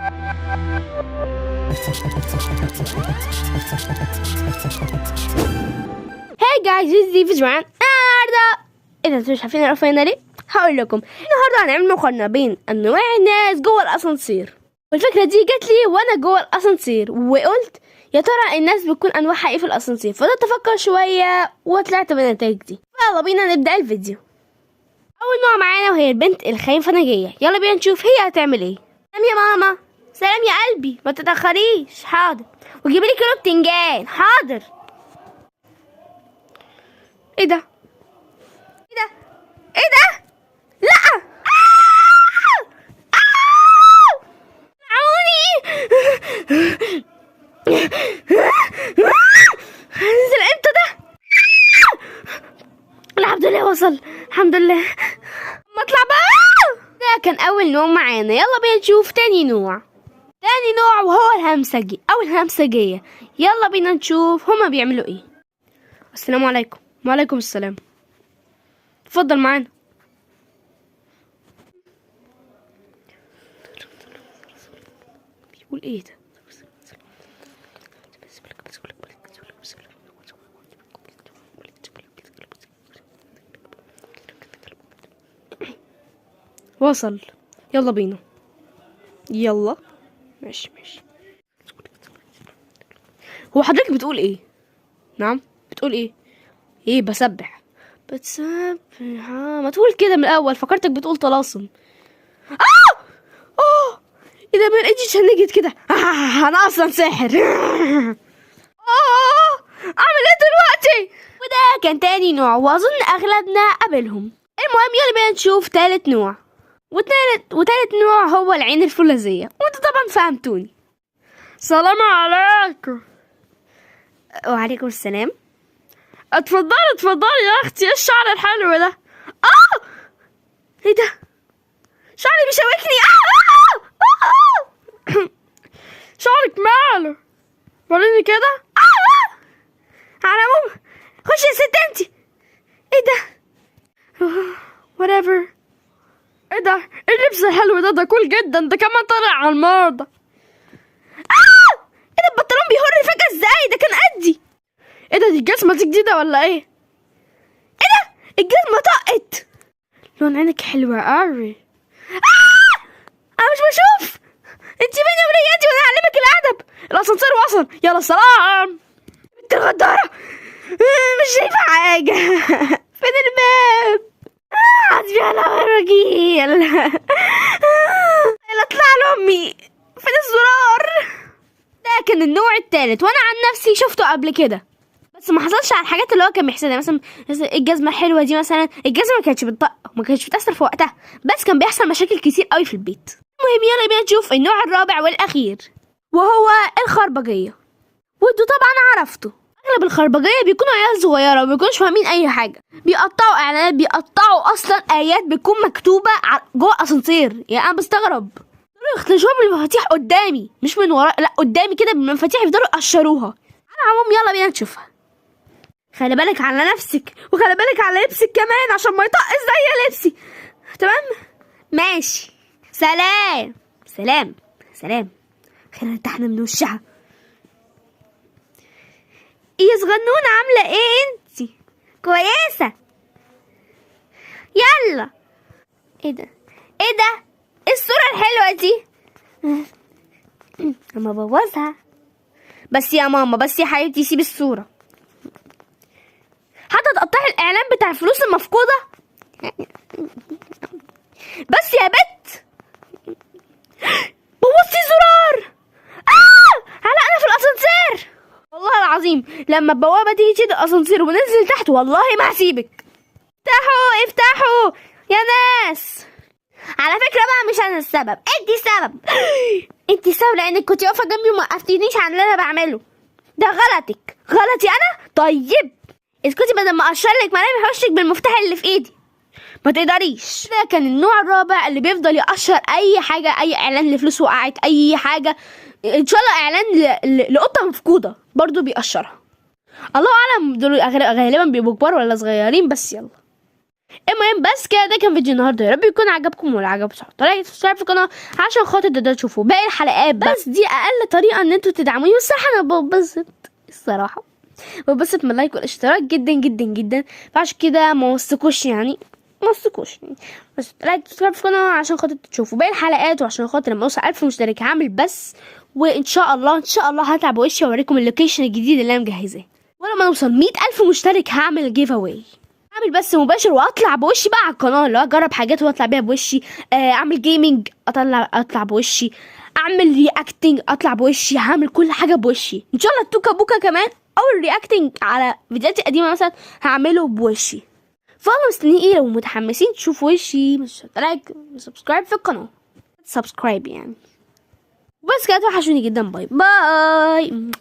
Hey guys, this is Steve Ryan. النهارده اذا انتوا مش عارفين رفينا ليه هقول لكم. النهارده هنعمل مقارنه بين انواع الناس جوه الاسانسير، والفكره دي جت لي وانا جوه الاسانسير وقلت يا ترى الناس بتكون انواعها ايه في الاسانسير، فضلت افكر شويه وطلعت بالنتائج دي. يلا بينا نبدا الفيديو. اول نوع معانا وهي البنت الخينفنجيه. يلا بينا نشوف هي هتعمل ايه. سلام يا ماما. سلام يا قلبي، ما تتاخريش. حاضر. وجيبي لي كيلو بتنجان. حاضر. ايه ده؟ ايه ده؟ ايه ده؟ لا. عوني. هنزل امتى ده؟ الحمد لله وصل. الحمد لله. ما اطلع بقى. ده كان اول نوع معانا. يلا بينا نشوف تاني نوع. تاني نوع وهو الهمسجي او الهمسجيه. يلا بينا نشوف هما بيعملوا ايه. السلام عليكم. وعليكم السلام. اتفضل معانا. بيقول ايه ده؟ وصل. يلا بينا. يلا. ماشي. هو حضرتك بتقول ايه؟ نعم بتقول ايه؟ ايه بسبح؟ بتسبح؟ ما تقول كده من الاول، فكرتك بتقول طلاسم. ايه ده؟ من ايدي شنجت كده. انا اصلا ساحر. اعمل ايه دلوقتي؟ وده كان تاني نوع واظن اغلبنا قابلهم. المهم يلا بينا نشوف تالت نوع. وتالت نوع هو العين الفولاذية، وانتوا طبعا فهمتوني. السلام عليكم. وعليكم السلام. اتفضلي يا اختي. ايه الشعر الحلو ده؟ ايه ده؟ شعري بيشوكني. شعرك ماله؟ وريني كده. على العموم خشي يا ست انتي. ايه ده؟ whatever. ايه ده؟ ايه اللبس الحلو ده كول جدا. ده كمان طالع على الموضة. ايه ده؟ البنطلون بيهر فجأة ازاي؟ ده كان قدي. ايه ده؟ دي الجزمة دي جديدة ولا ايه؟ ايه ده؟ الجزمة طقت. لون عينك حلوة قوي. انا مش بشوف. انتي فين يا ولياتي وانا اعلمك الادب؟ الاسانسير وصل. يلا سلام. انت الغدارة. مش شايفة حاجة. فين الباب؟ حسبي الله الوكيل. يلا اطلع لامي. فين الزرار؟ ده كان النوع التالت وانا عن نفسي شفته قبل كده، بس ما حصلش على الحاجات اللي هو كان بيحسدها. مثلا الجزمه الحلوه دي، مثلا الجزمه ما كانتش بتطق وما كانتش بتاثر في وقتها، بس كان بيحصل مشاكل كتير قوي في البيت. المهم يلا بينا نشوف النوع الرابع والاخير وهو الخربجيه. وانتوا طبعا عرفتوا اغلب الخربجيه بيكونوا عيال صغيره وما بيكونوش فاهمين اي حاجه. بيقطعوا اعلانات، بيقطعوا اصلا ايات بتكون مكتوبه جوه الاسانسير. يعني انا بستغرب يختشوا بالمفاتيح قدامي، مش من ورا، لا قدامي كده بالمفاتيح يفضلوا يقشروها. على العموم يلا بينا نشوفها. خلي بالك على نفسك وخلي بالك على لبسك كمان عشان ما يطقش زي لبسي. تمام ماشي. سلام. خلينا ارتحنا من وشها. يا صغنونه عامله ايه انتي؟ كويسه. يلا. ايه ده؟ ايه الصوره الحلوه دي؟ اما بوظها. بس يا ماما، بس يا حبيبتي سيبي الصوره. حتى تقطعي الاعلان بتاع الفلوس المفقوده. بس يا بت بوظتي زرار. علقنا في الاسانسير. والله العظيم لما البوابه تيجي تشيل الاسانسير وننزل تحت والله ما هسيبك. افتحوا يا ناس. على فكره بقى مش انا السبب، انت السبب لانك كنت واقفه جنبي وما وقفتينيش عن اللي انا بعمله. ده غلطي انا. طيب اسكتي بدل ما اقشرلك ملامح وشك بالمفتاح اللي في ايدي. ما تقدريش. ده كان النوع الرابع اللي بيفضل يقشر اي حاجه، اي اعلان لفلوس وقعت، اي حاجه، ان شاء الله اعلان لقطه مفقوده برضو بيقشرها. الله اعلم دول غالبا بيبقوا كبار ولا صغيرين، بس يلا. المهم بس كده، ده كان فيديو النهارده، يا رب يكون عجبكم. ولو عجبكم لايك سبسكرايب في القناه عشان خاطر تقدروا تشوفوا باقي الحلقات. بس دي اقل طريقه ان انتوا تدعموني، والصراحه انا ببسط، الصراحه ببسط من اللايك والاشتراك جدا جدا جدا. فعشان كده ما وثقوش يعني، بس لايك سبسكرايب في القناه عشان خاطر تشوفوا باقي الحلقات، وعشان خاطر لما اوصل 1000 مشترك هعمل بس. وان شاء الله ان شاء الله هتعب وشي واوريكم اللوكيشن الجديد اللي انا مجهزاه. ولما نوصل 100,000 مشترك هعمل جيف اواي، اعمل بس مباشر واطلع بوشي بقى على القناه، اللي هو اجرب حاجات واطلع بيها بوشي. اعمل جيمنج اطلع بوشي، اعمل رياكتنج اطلع بوشي، هعمل كل حاجه بوشي ان شاء الله. التوكا بوكا كمان او الرياكتنج على فيديوهاتي القديمه مثلا هعمله بوشي. فالله مستنيين ايه؟ لو متحمسين تشوفوا وشي مش لايك سبسكرايب في القناه، سبسكرايب يعني. بس كده توحشوني جدا. باي باي.